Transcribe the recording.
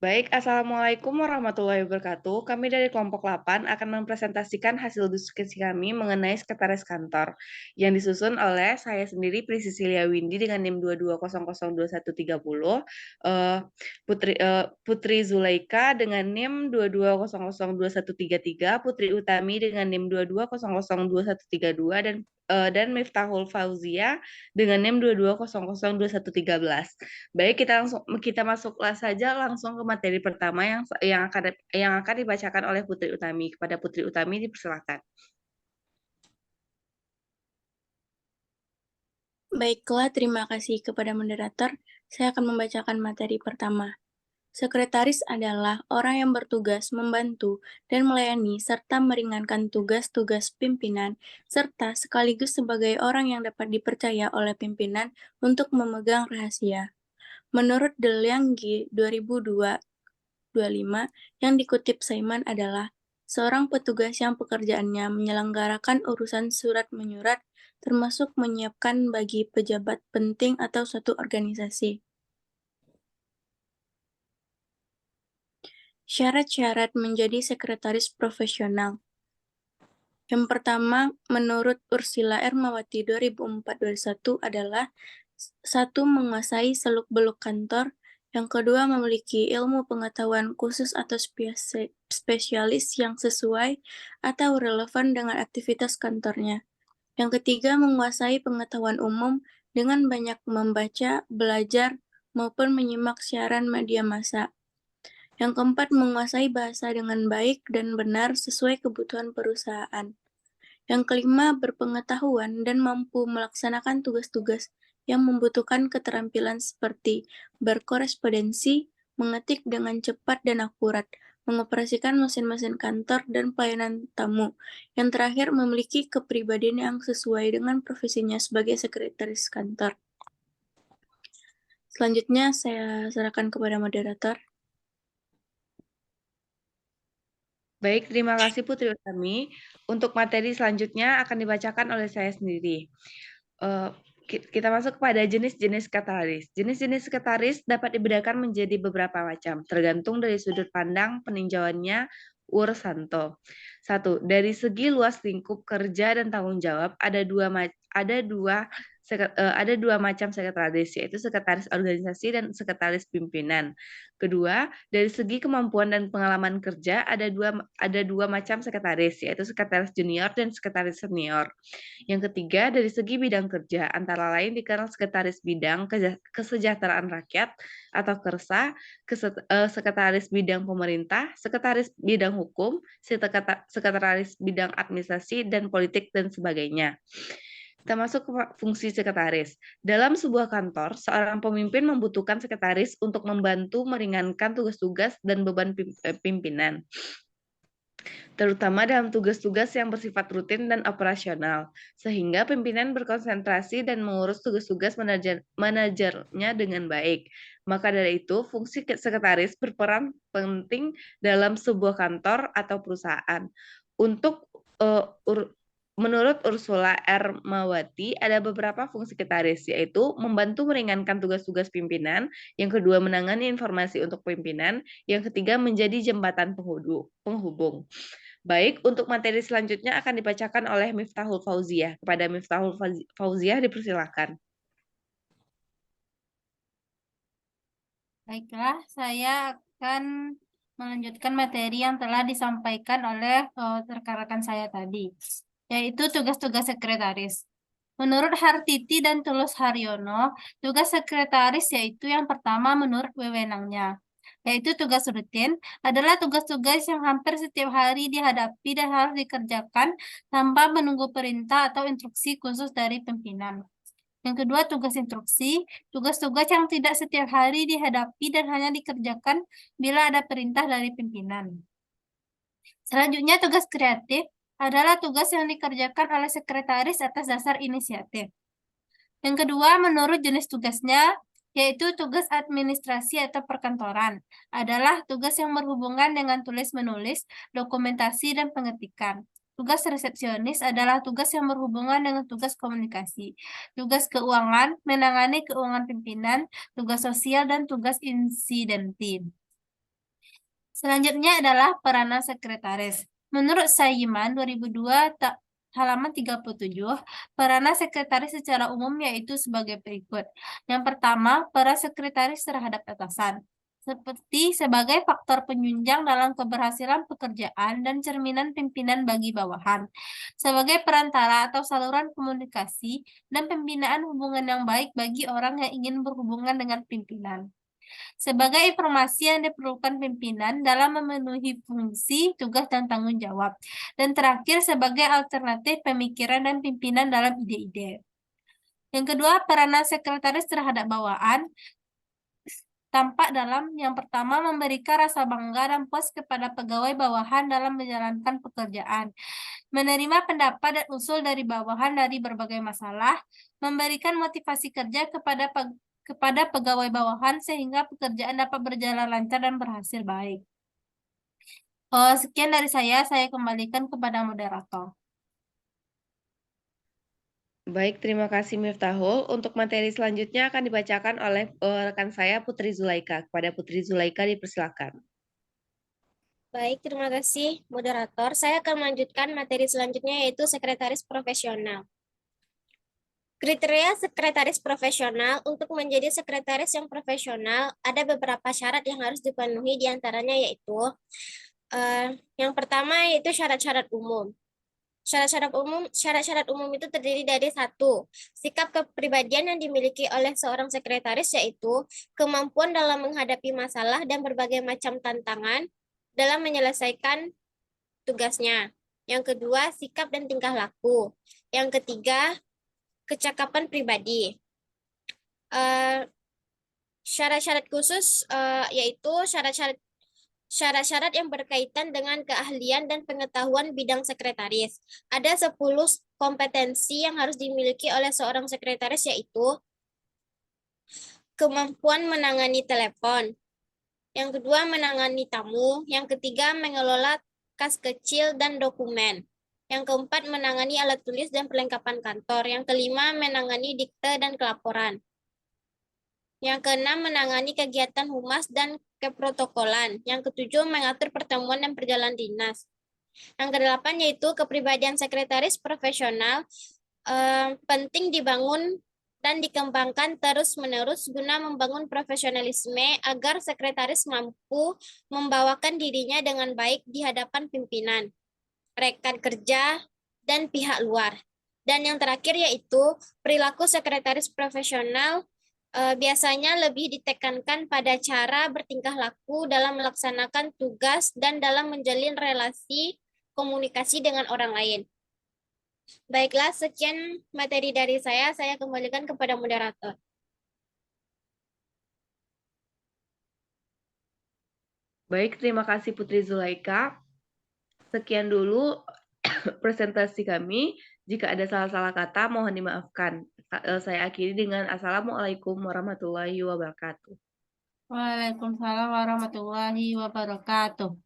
Baik, Assalamualaikum warahmatullahi wabarakatuh. Kami dari kelompok 8 akan mempresentasikan hasil diskusi kami mengenai sekretaris kantor yang disusun oleh saya sendiri Priscilia Windy dengan NIM 22002130, Putri Zulaika dengan NIM 22002133, Putri Utami dengan NIM 22002132 dan Miftahul Fauzia dengan NIM 22002113. Baik, kita masuklah saja langsung ke materi pertama yang akan dibacakan oleh Putri Utami. Kepada Putri Utami dipersilakan. Baiklah, terima kasih kepada moderator. Saya akan membacakan materi pertama. Sekretaris adalah orang yang bertugas membantu dan melayani serta meringankan tugas-tugas pimpinan, serta sekaligus sebagai orang yang dapat dipercaya oleh pimpinan untuk memegang rahasia. Menurut Delianggi 2002-25 yang dikutip Saiman adalah seorang petugas yang pekerjaannya menyelenggarakan urusan surat menyurat, termasuk menyiapkan bagi pejabat penting atau suatu organisasi. Syarat-syarat menjadi sekretaris profesional. Yang pertama, menurut Ursula Ermawati 2004-2021 adalah 1. Menguasai seluk-beluk kantor. Yang kedua, memiliki ilmu pengetahuan khusus atau spesialis yang sesuai atau relevan dengan aktivitas kantornya. Yang ketiga, menguasai pengetahuan umum dengan banyak membaca, belajar, maupun menyimak siaran media massa. Yang keempat, menguasai bahasa dengan baik dan benar sesuai kebutuhan perusahaan. Yang kelima, berpengetahuan dan mampu melaksanakan tugas-tugas yang membutuhkan keterampilan seperti berkorespondensi, mengetik dengan cepat dan akurat, mengoperasikan mesin-mesin kantor, dan pelayanan tamu. Yang terakhir, memiliki kepribadian yang sesuai dengan profesinya sebagai sekretaris kantor. Selanjutnya, saya serahkan kepada moderator. Baik, terima kasih Putri Utami. Untuk materi selanjutnya akan dibacakan oleh saya sendiri. Kita masuk kepada jenis-jenis sekretaris. Jenis-jenis sekretaris dapat dibedakan menjadi beberapa macam, tergantung dari sudut pandang peninjauannya Santo. 1. Dari segi luas lingkup kerja dan tanggung jawab, ada dua macam sekretaris, yaitu sekretaris organisasi dan sekretaris pimpinan. Kedua, dari segi kemampuan dan pengalaman kerja, ada dua macam sekretaris, yaitu sekretaris junior dan sekretaris senior. Yang ketiga, dari segi bidang kerja, antara lain dikenal sekretaris bidang kesejahteraan rakyat atau KERSA, sekretaris bidang pemerintah, sekretaris bidang hukum, sekretaris bidang administrasi dan politik dan sebagainya. Kita masuk ke fungsi sekretaris. Dalam sebuah kantor, seorang pemimpin membutuhkan sekretaris untuk membantu meringankan tugas-tugas dan beban pimpinan, terutama dalam tugas-tugas yang bersifat rutin dan operasional, sehingga pimpinan berkonsentrasi dan mengurus tugas-tugas manajernya dengan baik. Maka dari itu, fungsi sekretaris berperan penting dalam sebuah kantor atau perusahaan. Menurut Ursula Ermawati, ada beberapa fungsi sekretaris, yaitu membantu meringankan tugas-tugas pimpinan, yang kedua menangani informasi untuk pimpinan, yang ketiga menjadi jembatan penghubung. Baik, untuk materi selanjutnya akan dibacakan oleh Miftahul Fauzia. Kepada Miftahul Fauzia dipersilakan. Baiklah, saya akan melanjutkan materi yang telah disampaikan oleh rekan-rekan saya tadi, yaitu tugas-tugas sekretaris. Menurut Hartiti dan Tulus Haryono, tugas sekretaris yaitu yang pertama menurut wewenangnya, yaitu tugas rutin adalah tugas-tugas yang hampir setiap hari dihadapi dan harus dikerjakan tanpa menunggu perintah atau instruksi khusus dari pimpinan. Yang kedua, tugas instruksi, tugas-tugas yang tidak setiap hari dihadapi dan hanya dikerjakan bila ada perintah dari pimpinan. Selanjutnya, tugas kreatif adalah tugas yang dikerjakan oleh sekretaris atas dasar inisiatif. Yang kedua, menurut jenis tugasnya, yaitu tugas administrasi atau perkantoran, adalah tugas yang berhubungan dengan tulis-menulis, dokumentasi, dan pengetikan. Tugas resepsionis adalah tugas yang berhubungan dengan tugas komunikasi. Tugas keuangan, menangani keuangan pimpinan, tugas sosial, dan tugas insiden tim. Selanjutnya adalah peranan sekretaris. Menurut Saiman 2002 halaman 37, peranan sekretaris secara umum yaitu sebagai berikut. Yang pertama, peran sekretaris terhadap atasan. Seperti sebagai faktor penunjang dalam keberhasilan pekerjaan dan cerminan pimpinan bagi bawahan. Sebagai perantara atau saluran komunikasi dan pembinaan hubungan yang baik bagi orang yang ingin berhubungan dengan pimpinan. Sebagai informasi yang diperlukan pimpinan dalam memenuhi fungsi, tugas, dan tanggung jawab. Dan terakhir, sebagai alternatif pemikiran dan pimpinan dalam ide-ide. Yang kedua, peranan sekretaris terhadap bawahan tampak dalam yang pertama memberikan rasa bangga dan puas kepada pegawai bawahan dalam menjalankan pekerjaan, menerima pendapat dan usul dari bawahan dari berbagai masalah, memberikan motivasi kerja kepada pegawai bawahan sehingga pekerjaan dapat berjalan lancar dan berhasil baik. Sekian dari saya kembalikan kepada moderator. Baik, terima kasih Miftahul. Untuk materi selanjutnya akan dibacakan oleh rekan saya Putri Zulaika. Kepada Putri Zulaika dipersilakan. Baik, terima kasih moderator. Saya akan melanjutkan materi selanjutnya yaitu sekretaris profesional. Kriteria sekretaris profesional. Untuk menjadi sekretaris yang profesional ada beberapa syarat yang harus dipenuhi, diantaranya yaitu yang pertama yaitu syarat-syarat umum. Syarat-syarat umum itu terdiri dari satu, sikap kepribadian yang dimiliki oleh seorang sekretaris yaitu kemampuan dalam menghadapi masalah dan berbagai macam tantangan dalam menyelesaikan tugasnya. Yang kedua, sikap dan tingkah laku. Yang ketiga, kecakapan pribadi. Syarat-syarat khusus yaitu syarat-syarat yang berkaitan dengan keahlian dan pengetahuan bidang sekretaris. Ada 10 kompetensi yang harus dimiliki oleh seorang sekretaris yaitu kemampuan menangani telepon. Yang kedua, menangani tamu. Yang ketiga, mengelola kas kecil dan dokumen. Yang keempat, menangani alat tulis dan perlengkapan kantor. Yang kelima, menangani dikte dan kelaporan. Yang keenam, menangani kegiatan humas dan keprotokolan. Yang ketujuh, mengatur pertemuan dan perjalanan dinas. Yang kedelapan yaitu kepribadian sekretaris profesional penting dibangun dan dikembangkan terus-menerus guna membangun profesionalisme agar sekretaris mampu membawakan dirinya dengan baik di hadapan pimpinan, rekan kerja, dan pihak luar. Dan yang terakhir yaitu perilaku sekretaris profesional biasanya lebih ditekankan pada cara bertingkah laku dalam melaksanakan tugas dan dalam menjalin relasi komunikasi dengan orang lain. Baiklah, sekian materi dari saya kembalikan kepada moderator. Baik, terima kasih Putri Zulaika. Sekian dulu presentasi kami. Jika ada salah-salah kata, mohon dimaafkan. Saya akhiri dengan Assalamualaikum warahmatullahi wabarakatuh. Waalaikumsalam warahmatullahi wabarakatuh.